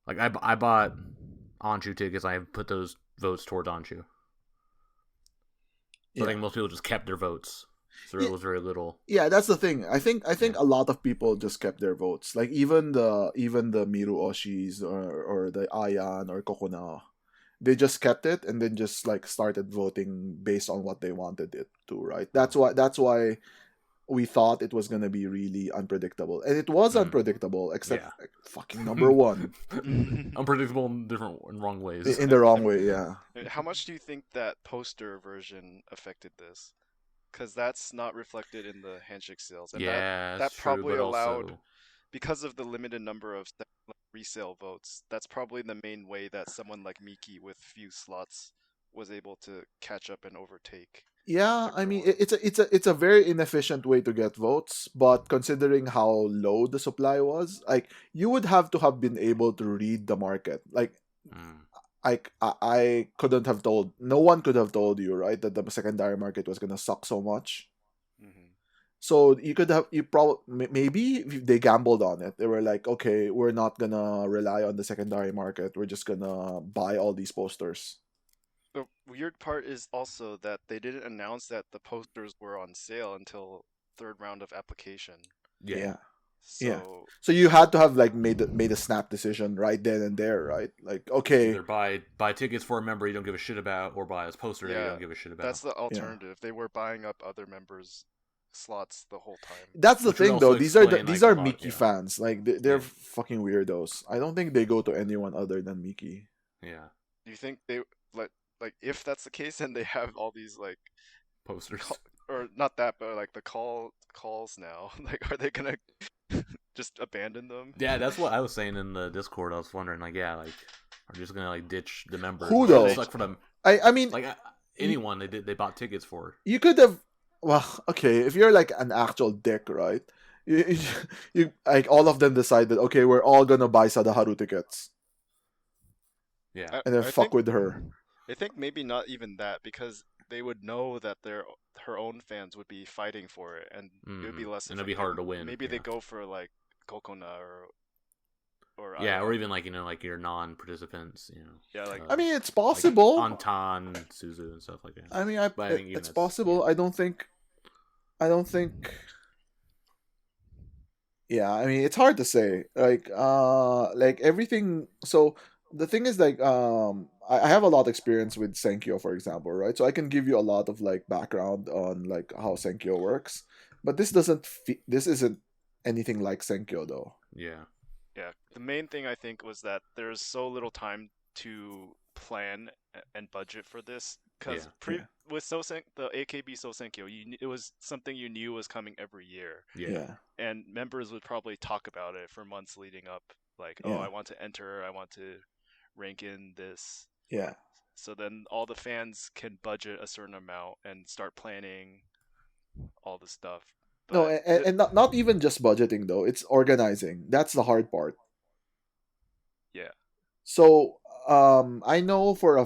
S1: Like I bought Anshu tickets. I put those votes towards Anshu. So I think most people just kept their votes. So there was very little.
S3: Yeah, that's the thing. I think a lot of people just kept their votes. Like even the Miru Oshis or the Ayan or Kokuna, they just kept it and then just like started voting based on what they wanted it to, right? That's why we thought it was gonna be really unpredictable. And it was unpredictable, except like, fucking number one.
S1: Unpredictable in wrong ways.
S3: In the wrong way, yeah.
S2: How much do you think that poster version affected this? Because that's not reflected in the handshake sales. And
S1: yeah,
S2: that
S1: true,
S2: probably
S1: but
S2: allowed,
S1: also...
S2: because of the limited number of resale votes, that's probably the main way that someone like Miki with few slots was able to catch up and overtake.
S3: Yeah, I mean it's a very inefficient way to get votes, but considering how low the supply was, like you would have to have been able to read the market. Like I couldn't have told. No one could have told you, right, that the secondary market was gonna suck so much.
S2: Mm-hmm.
S3: So you probably maybe if they gambled on it. They were like, okay, we're not gonna rely on the secondary market. We're just gonna buy all these posters.
S2: The weird part is also that they didn't announce that the posters were on sale until third round of application.
S1: Yeah.
S3: Yeah.
S2: So
S3: So you had to have like made a snap decision right then and there, right? Like, okay,
S1: Either buy tickets for a member you don't give a shit about, or buy his poster that you
S2: yeah,
S1: don't give a shit about.
S2: that's the alternative. They were buying up other members' slots the whole time.
S3: that's the
S1: Which would
S3: thing
S1: also
S3: though. These are
S1: explain,
S3: these
S1: like,
S3: are
S1: a lot,
S3: Mickey
S1: yeah.
S3: fans. Like they're
S1: Yeah.
S3: fucking weirdos. I don't think they go to anyone other than Mickey.
S1: Yeah.
S2: Do you think they like if that's the case, then they have all these like
S1: Posters.
S2: or not that, but like the calls now. Like, are they gonna just abandon them?
S1: Yeah, that's what I was saying in the Discord. I was wondering, like, yeah, like, are they just gonna like ditch the members?
S3: Who
S1: Or
S3: though?
S1: just, like, for them,
S3: I mean,
S1: like anyone they bought tickets for.
S3: you could have. Well, okay, if you're like an actual dick, right? You like all of them decided, okay, we're all gonna buy Sadaharu tickets
S1: Yeah.
S3: and then
S2: I
S3: fuck
S2: think,
S3: with her.
S2: I think maybe not even that because they would know that her own fans would be fighting for it, and it would be less.
S1: And it'd be
S2: effective.
S1: harder to win.
S2: Maybe they
S1: yeah.
S2: go for like Kokona or I
S1: Yeah,
S2: don't
S1: or
S2: know.
S1: even like like your non-participants,
S2: Yeah, like
S3: I mean, it's
S1: like
S3: possible.
S1: Anton, Suzu, and stuff like that.
S3: I mean,
S1: But I think even
S3: it's
S1: that's-
S3: possible.
S1: yeah.
S3: I don't think. Yeah, I mean, it's hard to say. Like everything. So the thing is, like, I have a lot of experience with Senkyo, for example, right? So I can give you a lot of like background on like how Senkyo works, but this isn't anything like Senkyo, though.
S1: Yeah.
S2: yeah. The main thing I think was that there's so little time to plan and budget for this because
S3: Yeah.
S2: with the AKB Sosenkyo, it was something you knew was coming every year.
S1: Yeah.
S2: And members would probably talk about it for months leading up, like,
S3: Yeah.
S2: oh, I want to enter, I want to rank in this.
S3: Yeah.
S2: So then all the fans can budget a certain amount and start planning all the stuff.
S3: No,
S2: But
S3: and not even just budgeting though. It's organizing. That's the hard part.
S2: yeah,
S3: So I know for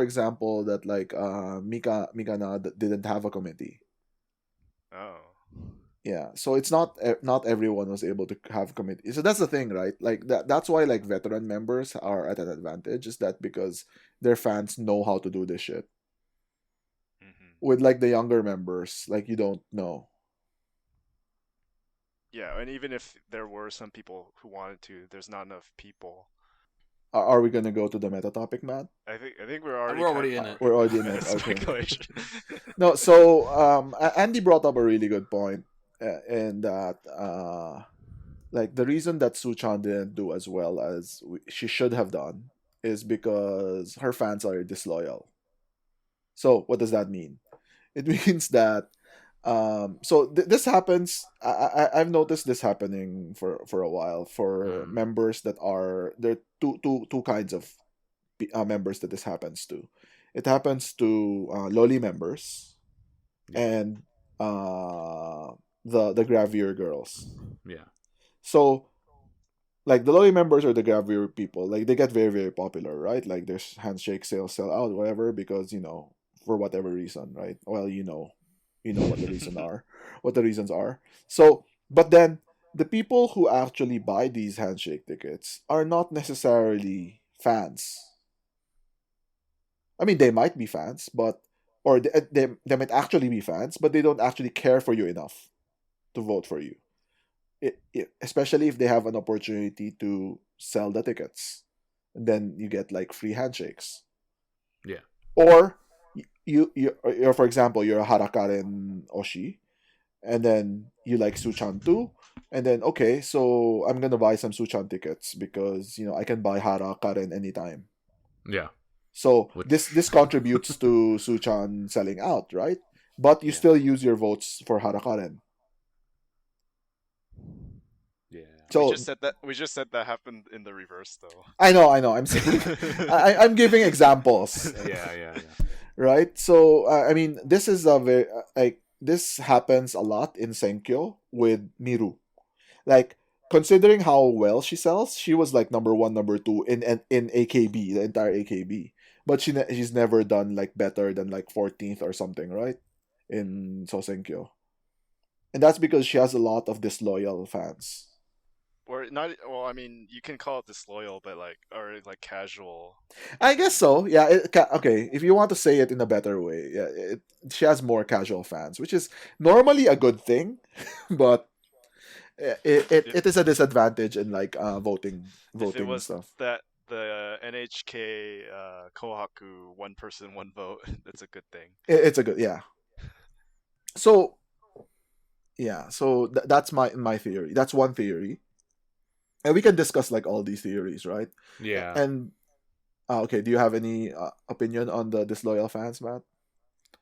S3: example that like Mikana didn't have a committee.
S2: oh,
S3: Yeah, so it's not everyone was able to have committee. So that's the thing, right? Like that's why like veteran members are at an advantage. Is that because their fans know how to do this shit. With like the younger members, like you don't know.
S2: yeah, and even if there were some people who wanted to, there's not enough people.
S3: Are we gonna go to the meta topic, Matt?
S2: I think we're already
S1: We're already in it.
S3: We're already in it. Okay.
S2: Speculation.
S3: No, so Andy brought up a really good point, in that like the reason that Suchan didn't do as well as she should have done is because her fans are disloyal. So what does that mean? It means that this happens. I've noticed this happening for a while for members that are there. Two kinds of members that this happens to. It happens to loli members and the Gravure girls.
S1: Yeah.
S3: So like the loli members or the Gravure people, like they get very very popular, right? Like their handshake sales sell out, whatever, because for whatever reason, right? Well, you know what the reasons are. So, but then the people who actually buy these handshake tickets are not necessarily fans. I mean, they might be fans, or they might actually be fans, but they don't actually care for you enough to vote for you. Especially if they have an opportunity to sell the tickets, and then you get like free handshakes.
S1: Yeah.
S3: Or you're for example, you're a Harakaren Oshi, and then you like Suchan too, and then okay, so I'm gonna buy some Suchan tickets because I can buy Harakaren anytime.
S1: Yeah.
S3: So this contributes to Suchan selling out, right? But you still use your votes for Harakaren.
S1: Yeah.
S3: So
S2: we just said that happened in the reverse though.
S3: I know. I'm saying I'm giving examples.
S1: Yeah.
S3: Right? So I mean, this is a very this happens a lot in Senkyo with Miru. Like considering how well she sells, she was like number one, number two in AKB, the entire AKB. But she's never done like better than like 14th or something, right? In Sosenkyo. And that's because she has a lot of disloyal fans.
S2: Or not. Well, I mean, you can call it disloyal, but like, or like casual.
S3: I guess so. Yeah. Okay. If you want to say it in a better way, yeah, she has more casual fans, which is normally a good thing, but it is a disadvantage in like voting
S2: If it
S3: and
S2: was
S3: stuff.
S2: that the NHK Kohaku 1 person 1 vote, that's a good thing.
S3: It's a good, yeah. So yeah, so that's my theory. That's one theory, and we can discuss like all these theories, right?
S1: Yeah.
S3: And okay, do you have any opinion on the disloyal fans, Matt?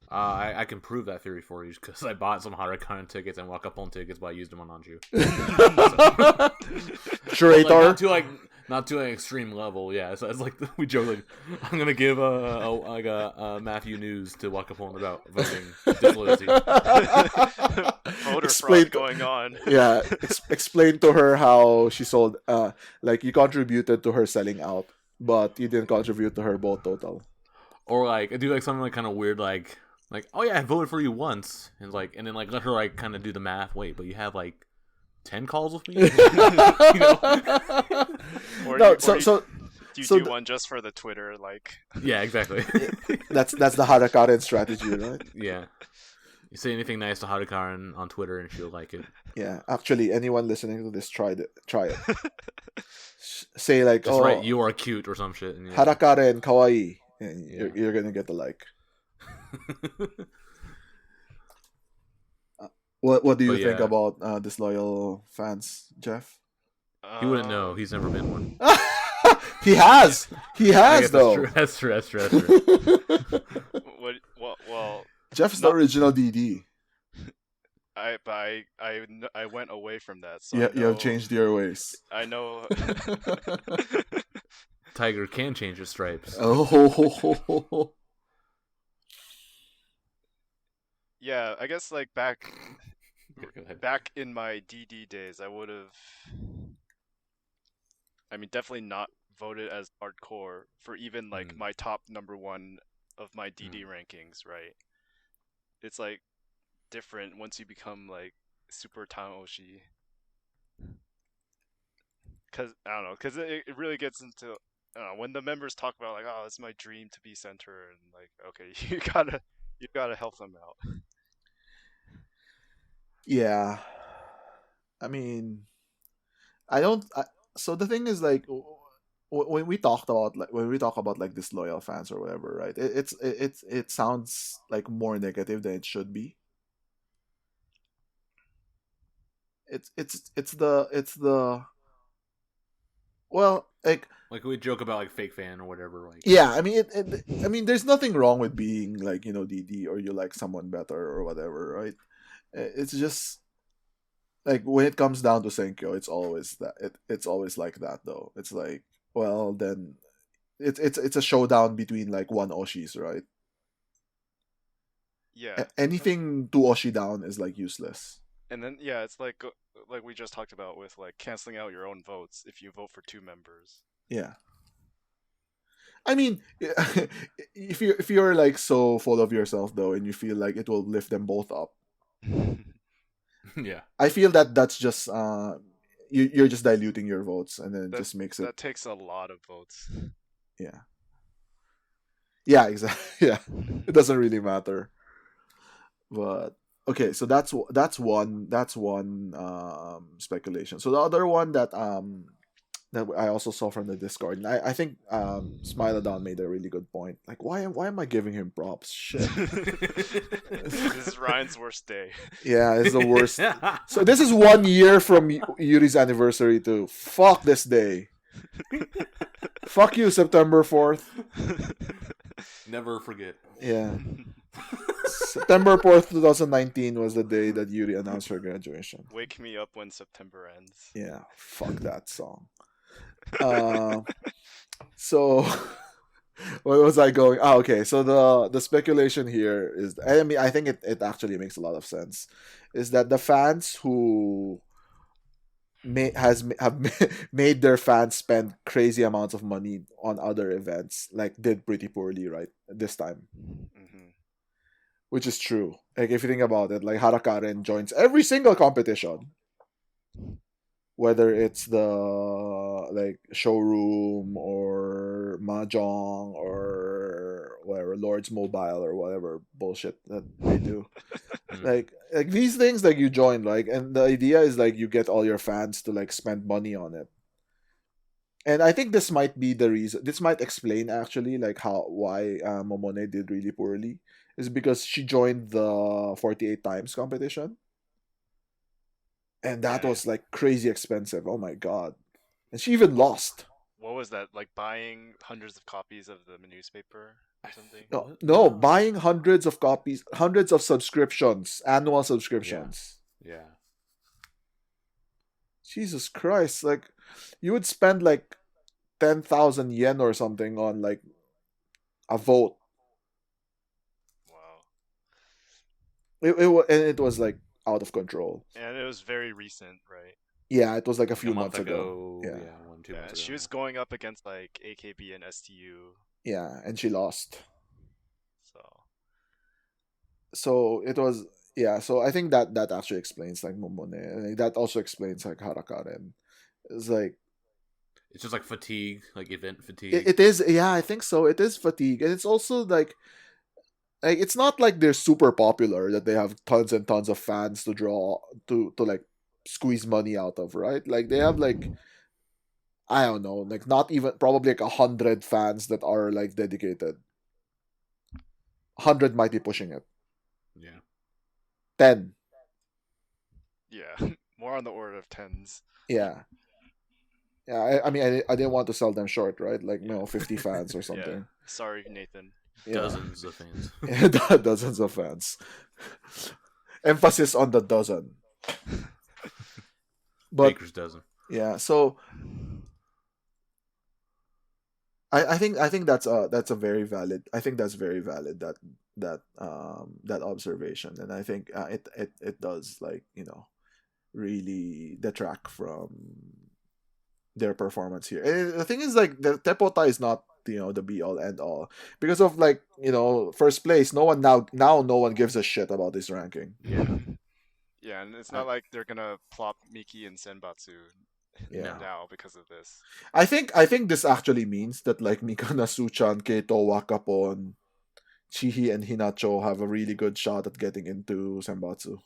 S1: I can prove that theory for you because I bought some Harakana tickets and Wakapon tickets, but I used them on Anju.
S3: Curator.
S1: Not to an extreme level, yeah. So it's like we joke like I'm gonna give a Matthew News to Wakapon about voting disloyalty.
S2: Voter fraud going on.
S3: Yeah, explain to her how she sold. Like you contributed to her selling out, but you didn't contribute to her vote total.
S1: Or like I do like something like kind of weird like oh yeah I voted for you once and then like let her like kind of do the math. Wait, but you have like 10 calls with me. You know?
S2: Do you do one just for the Twitter like?
S1: Yeah, exactly.
S3: That's the Harakaren strategy, right?
S1: Yeah. You say anything nice to Harakaren on Twitter and she'll like it.
S3: Yeah, actually, anyone listening to this, try it. Say like,
S1: just right, you are cute or some shit. And,
S3: Harakaren kawaii, and you're gonna get the like. What do you think about disloyal fans, Jeff?
S1: He wouldn't know. He's never been one.
S3: He has though.
S1: That's true.
S2: Well,
S3: Jeff's the original DD.
S2: I went away from that. So
S3: yeah, you have changed your ways.
S2: I know.
S1: Tiger can change his stripes.
S3: Oh.
S2: Yeah, I guess like back in my DD days, I would have. I mean, definitely not voted as hardcore for even like my top number one of my DD rankings, right? It's like different once you become like super Tanoshi. Cause I don't know, cause it really gets into I don't know, when the members talk about like, oh, it's my dream to be center, and like, okay, you gotta help them out.
S3: Yeah, I mean, so the thing is like when we talk about like disloyal fans or whatever, right? It sounds like more negative than it should be. It's the well, like
S1: we joke about like fake fan or whatever, like
S3: yeah. I mean, I mean, there's nothing wrong with being like DD or you like someone better or whatever, right? It's just like when it comes down to Senkyo, it's always it's always like that though. It's like, well, then it's a showdown between like one Oshis, right?
S2: Yeah.
S3: Anything two Oshi down is like useless.
S2: And then yeah, it's like we just talked about with like canceling out your own votes if you vote for 2 members.
S3: Yeah. I mean, if you're like so full of yourself though, and you feel like it will lift them both up.
S1: Yeah.
S3: I feel that's just you're just diluting your votes, and then it just makes it.
S2: That takes a lot of votes.
S3: Yeah. Yeah, exactly. Yeah, it doesn't really matter. But okay, so that's one speculation. So the other one that I also saw from the Discord, and I think Smilodon made a really good point. Like, why am I giving him props? Shit.
S2: This is Ryan's worst day.
S3: Yeah, it's the worst. So this is 1 year from Yuri's anniversary too. Fuck this day. Fuck you, September 4th.
S1: Never forget.
S3: Yeah. September 4th, 2019 was the day that Yuri announced her graduation.
S2: Wake me up when September ends.
S3: Yeah, fuck that song. So where was I going? Okay. So the speculation here is, I mean, I think it actually makes a lot of sense. Is that the fans who have made their fans spend crazy amounts of money on other events, like did pretty poorly right this time,
S2: Hmm.
S3: which is true. Like if you think about it, like Harakaren joins every single competition, whether it's the like showroom or mahjong or whatever Lord's Mobile or whatever bullshit that they do. Like these things, like you join, like, and the idea is like you get all your fans to like spend money on it. And I think this might be the reason. This might explain actually like why Momone did really poorly, is because she joined the 48 times competition, and that
S2: Yeah.
S3: was like crazy expensive. Oh my god! And she even lost.
S2: What was that? Like buying hundreds of copies of the newspaper or something?
S3: No, buying hundreds of copies, hundreds of subscriptions, annual subscriptions.
S1: Yeah.
S3: Jesus Christ! Like, you would spend like 10,000 yen or something on like a vote.
S2: Wow.
S3: And it was like out of control.
S2: And it was very recent, right?
S3: Yeah, it was like a
S1: Like
S3: few
S1: a month
S3: months ago.
S1: Yeah,
S3: Yeah,
S1: 2
S2: Yeah,
S1: months ago.
S2: she was going up against like AKB and STU,
S3: yeah, and she lost.
S2: so
S3: So it was, yeah. So I think that actually explains like Momone. Like, that also explains like Harakaren. It's like
S1: It's just like fatigue, like event fatigue.
S3: it is. Yeah, I think so. It is fatigue, and it's also like it's not like they're super popular that they have tons and tons of fans to draw to like squeeze money out of, right? Like they have like, I don't know, like not even probably like 100 fans that are like dedicated. 100 might be pushing it.
S1: Yeah.
S3: 10.
S2: yeah, more on the order of tens.
S3: Yeah. Yeah, I mean, I didn't want to sell them short, right? Like, no, 50 fans or
S2: Yeah,
S3: something.
S2: sorry, Nathan.
S3: Yeah.
S1: Dozens of fans.
S3: Yeah, dozens of fans. Emphasis on the dozen. But
S1: Baker's dozen.
S3: yeah, so I think that's a very valid. I think that's very valid, that observation, and I think it does, like, really detract from their performance here. And the thing is, like, the Teppoutai is not the be all end all, because of, like, first place. No one now no one gives a shit about this ranking.
S1: Yeah.
S2: Yeah, and it's not like they're gonna plop Miki and Senbatsu
S3: Yeah.
S2: now because of this.
S3: I think this actually means that, like, Mikana, Suchan, Keito, Wakapon, Chihi, and Hinacho have a really good shot at getting into Senbatsu.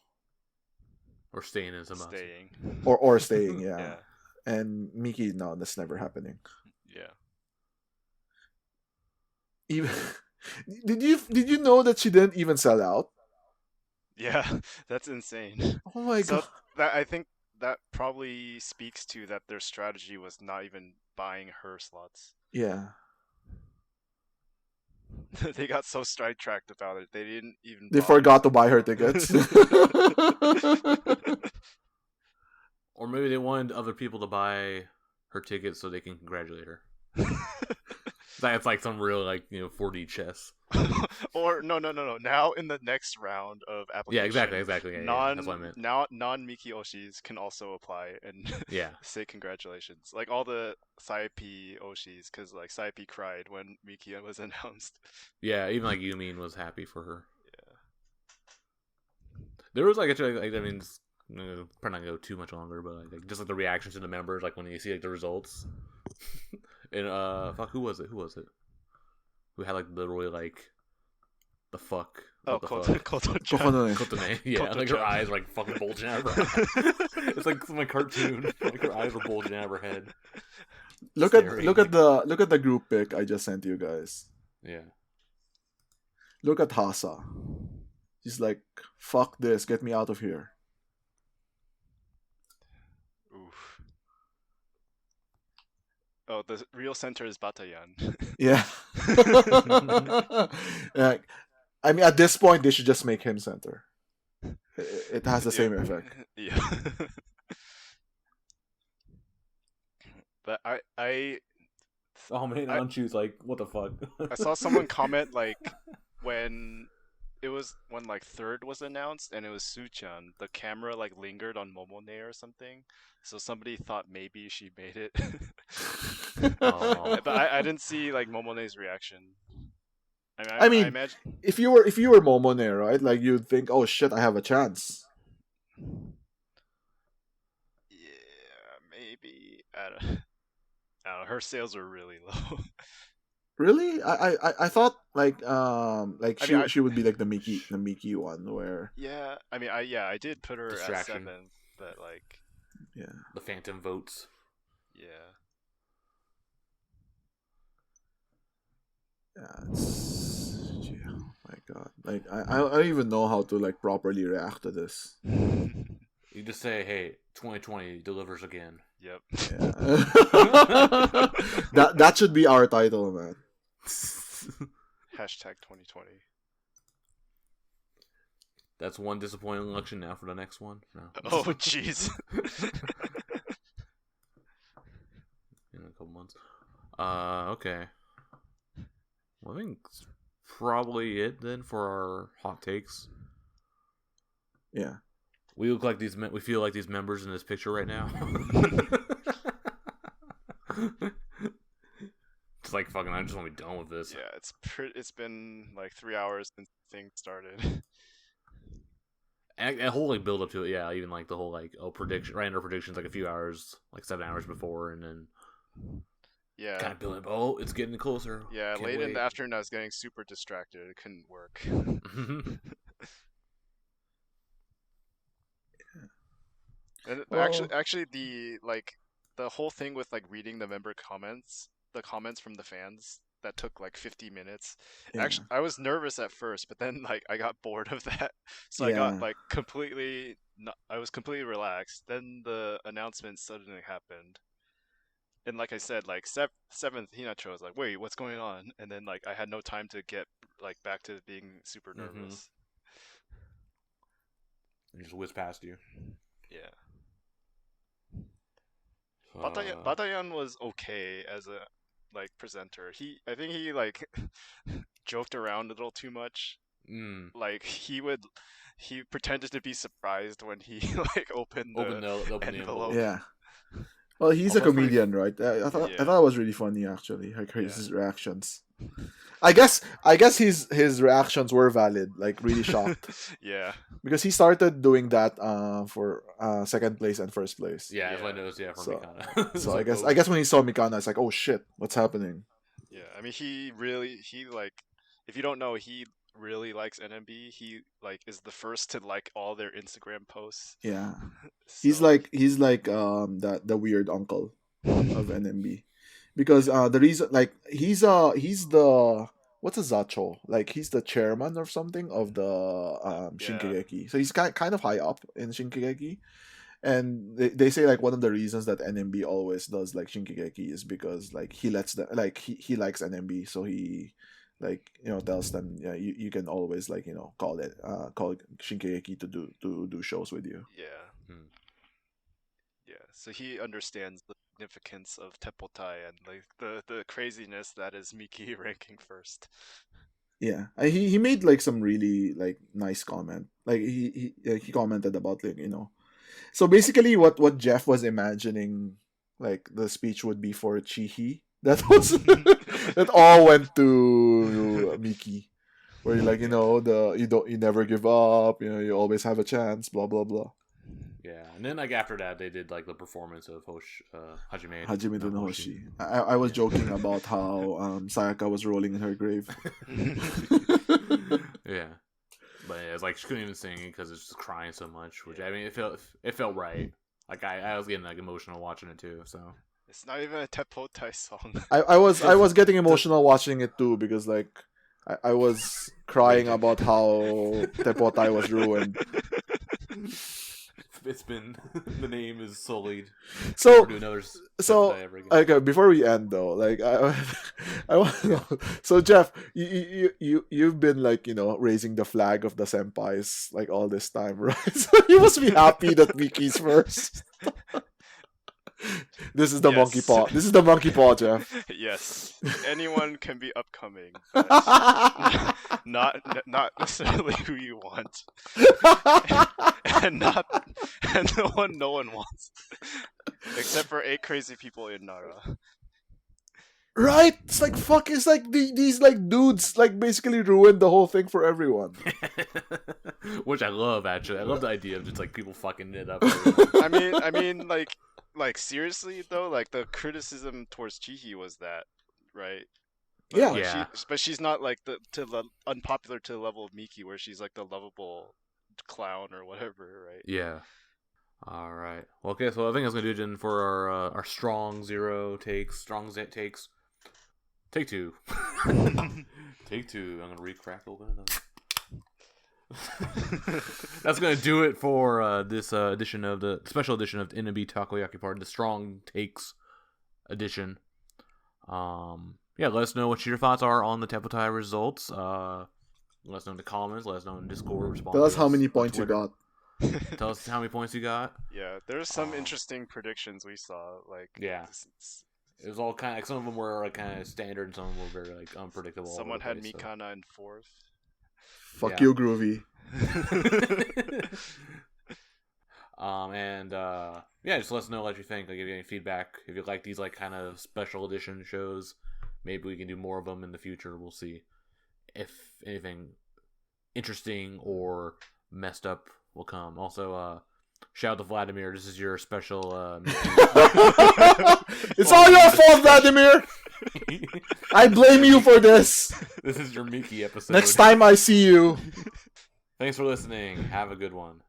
S1: Or staying in some
S2: Staying.
S3: Or staying, yeah.
S2: Yeah.
S3: And Miki, no, that's never happening.
S2: Yeah.
S3: Even did you know that she didn't even sell out?
S2: Yeah, that's insane.
S3: Oh my
S2: So
S3: god.
S2: I think that probably speaks to that their strategy was not even buying her slots.
S3: Yeah.
S2: They got so sidetracked about it. They didn't even
S3: They
S2: bother.
S3: forgot to buy her tickets.
S1: Or maybe they wanted other people to buy her tickets so they can congratulate her. It's like some real, like, 4D chess.
S2: Or no. Now in the next round of application,
S1: Yeah, exactly. Yeah, that's what I meant.
S2: Now non-Miki Oshis can also apply and
S1: Yeah.
S2: say congratulations. Like all the Saipi Oshis, because like Saipi cried when Miki was announced.
S1: Yeah, even like Yumin was happy for her.
S2: Yeah.
S1: There was like actually, like, I mean, probably not go too much longer, but like just like the reactions to the members, like when you see like the results. And who was it? Who had like the really like the fuck?
S2: Oh,
S1: Koto-chan.
S3: Kokonone.
S1: Yeah,
S2: Koto-chan.
S1: like her eyes were like fucking bulging out of her head. It's like some cartoon. Like her eyes were bulging out of her head.
S3: Look at the group pic I just sent you guys.
S1: Yeah.
S3: Look at Hasa. He's like, fuck this, get me out of here.
S2: Oof. Oh, the real center is Batayan.
S3: Yeah. Yeah. I mean, at this point, they should just make him center. It has the same effect.
S2: Yeah. But I
S1: Oh man, Anchu's like, what the fuck?
S2: saw someone comment like when it was when like third was announced, and it was Suchan. The camera like lingered on Momone or something, so somebody thought maybe she made it.
S1: Oh.
S2: But I didn't see like Momone's reaction.
S3: I
S2: I
S3: mean,
S2: imagine.
S3: if you were Momone, right? Like you'd think, oh shit, I have a chance.
S2: Yeah, maybe. I don't know. Her sales were really low.
S3: Really? I thought like
S2: I mean,
S3: she would be like the Miki one where
S2: yeah. I mean, I did put her at
S1: Distraction.
S2: 7th, but like,
S3: yeah.
S1: The phantom votes.
S2: yeah.
S3: Yeah, it's yeah, oh my god. Like I don't even know how to like properly react to this.
S1: You just say, "Hey, 2020 delivers again."
S2: Yep.
S3: Yeah. that should be our title, man.
S2: Hashtag 2020.
S1: That's one disappointing election now for the next one. No.
S2: Oh, jeez.
S1: In a couple months. Okay. Well, I think that's probably it then for our hot takes.
S3: Yeah.
S1: We look like we feel like these members in this picture right now. It's like fucking. I just want to be done with this.
S2: Yeah, it's been like 3 hours since things started.
S1: And a whole like build up to it, yeah. Even like the whole like prediction, random predictions, like a few hours, like 7 hours before, and then
S2: Yeah.
S1: kind of building up. Oh, it's getting closer.
S2: Yeah,
S1: Can't
S2: late in
S1: wait.
S2: the afternoon, I was getting super distracted. It couldn't work. And
S3: Well-
S2: actually, the whole thing with like reading the member comments, the comments from the fans, that took like 50 minutes.
S3: Yeah.
S2: Actually, I was nervous at first, but then like I got bored of that, so I got
S3: Yeah.
S2: like completely. I was completely relaxed. Then the announcement suddenly happened, and like I said, like 7th Hinacho was like, "Wait, what's going on?" And then like I had no time to get like back to being super nervous.
S1: And just whiz past you.
S2: Yeah.
S1: Uh,
S2: Batayan was okay as a like presenter. I think he like joked around a little too much. Like he pretended to be surprised when he like opened the
S1: open the
S2: envelope.
S3: Yeah. Well, he's a
S1: That's pretty-
S3: comedian, right? I thought
S2: Yeah.
S3: it was really funny actually. Like his
S2: Yeah.
S3: reactions. I guess his reactions were valid. Like really shocked
S2: Yeah.
S3: because he started doing that for second place and first place.
S1: Yeah, that's what I
S2: Yeah.
S1: noticed. Yeah, from
S3: So-
S1: Mikana.
S3: So
S1: It's
S3: I
S1: like,
S3: guess when he saw Mikana, it's like, oh shit, what's happening?
S2: Yeah. I mean, he like, if you don't know, he really likes NMB. He like is the first to like all their Instagram posts.
S3: Yeah, he's
S2: So-
S3: like the weird uncle of NMB, because the reason like he's the what's a zacho, like he's the chairman or something of the Shinkigeki, so he's kind of high up in Shinkigeki, and they say like one of the reasons that NMB always does like Shinkigeki is because like he lets them like he likes NMB, so he like tells them, yeah, you can always like call Shinkigeki to do shows with you.
S2: Yeah.
S1: Hmm.
S2: Yeah. So he understands the significance of Teppoutai and like the craziness that is Miki ranking first.
S3: Yeah, he made like some really like nice comment. Like he commented about like so basically what Jeff was imagining like the speech would be for Chihi. That was that all went to Miki, where you like you never give up. You always have a chance. Blah blah blah.
S1: yeah, and then like after that, they did like the performance of Hajime
S3: no Hoshi. I was joking about how Sayaka was rolling in her grave.
S1: Yeah, but yeah, it's like she couldn't even sing because it's just crying so much. Which I mean, it felt right. Like I was getting like emotional watching it too. So
S2: It's not even a Teppoutai song.
S3: I was getting emotional watching it too, because like I was crying about how Teppoutai was ruined.
S1: it's been the name is sullied.
S3: So
S1: Never do another
S3: so
S1: Teppoutai ever again.
S3: okay, before we end though, like I want to know. So Jeff, you've been like raising the flag of the senpais like all this time, right? So you must be happy that Miki's first. This is the
S2: Yes.
S3: monkey paw. This is the monkey paw, Jeff.
S2: Yes, anyone can be upcoming, but not necessarily who you want, and no one wants, except for 8 crazy people in Nara.
S3: Right? It's like fuck. It's like these like dudes like basically ruined the whole thing for everyone.
S1: Which I love, actually. I love the idea of just like people fucking it up.
S2: I mean, like seriously though, like the criticism towards Chihi was that, right? But,
S3: Yeah.
S2: like,
S1: Yeah.
S2: but she's not like the unpopular to the level of Miki, where she's like the lovable clown or whatever, right?
S1: Yeah. All right. Well, okay. So I think that's gonna do it then for our strong takes. Take 2. Take 2. I'm gonna re-crack open another. That's gonna do it for this edition of the special edition of the NMB Takoyaki Party, the strong takes edition. Yeah, let us know what your thoughts are on the Teppoutai results. Let us know in the comments. Let us know in Discord. Respond
S3: Tell us
S1: to
S3: how many
S1: on
S3: points you
S1: Twitter.
S3: got.
S1: Tell us how many points you got.
S2: Yeah, there's some interesting predictions we saw. Like,
S1: Yeah. It was all kind of like some of them were like kind of standard, and some of them were very like unpredictable.
S2: Someone had
S1: place,
S2: Mikana in 4th.
S3: Fuck
S1: Yeah.
S3: you, Groovy.
S1: Yeah, just let us know what you think. Like, if you have any feedback, if you like these like kind of special edition shows, maybe we can do more of them in the future. We'll see if anything interesting or messed up will come. Also, shout out to Vladimir. This is your special.
S3: It's all your fault, Vladimir. I blame you for this.
S1: This is your Miki episode.
S3: Next time I see you.
S1: Thanks for listening. Have a good one.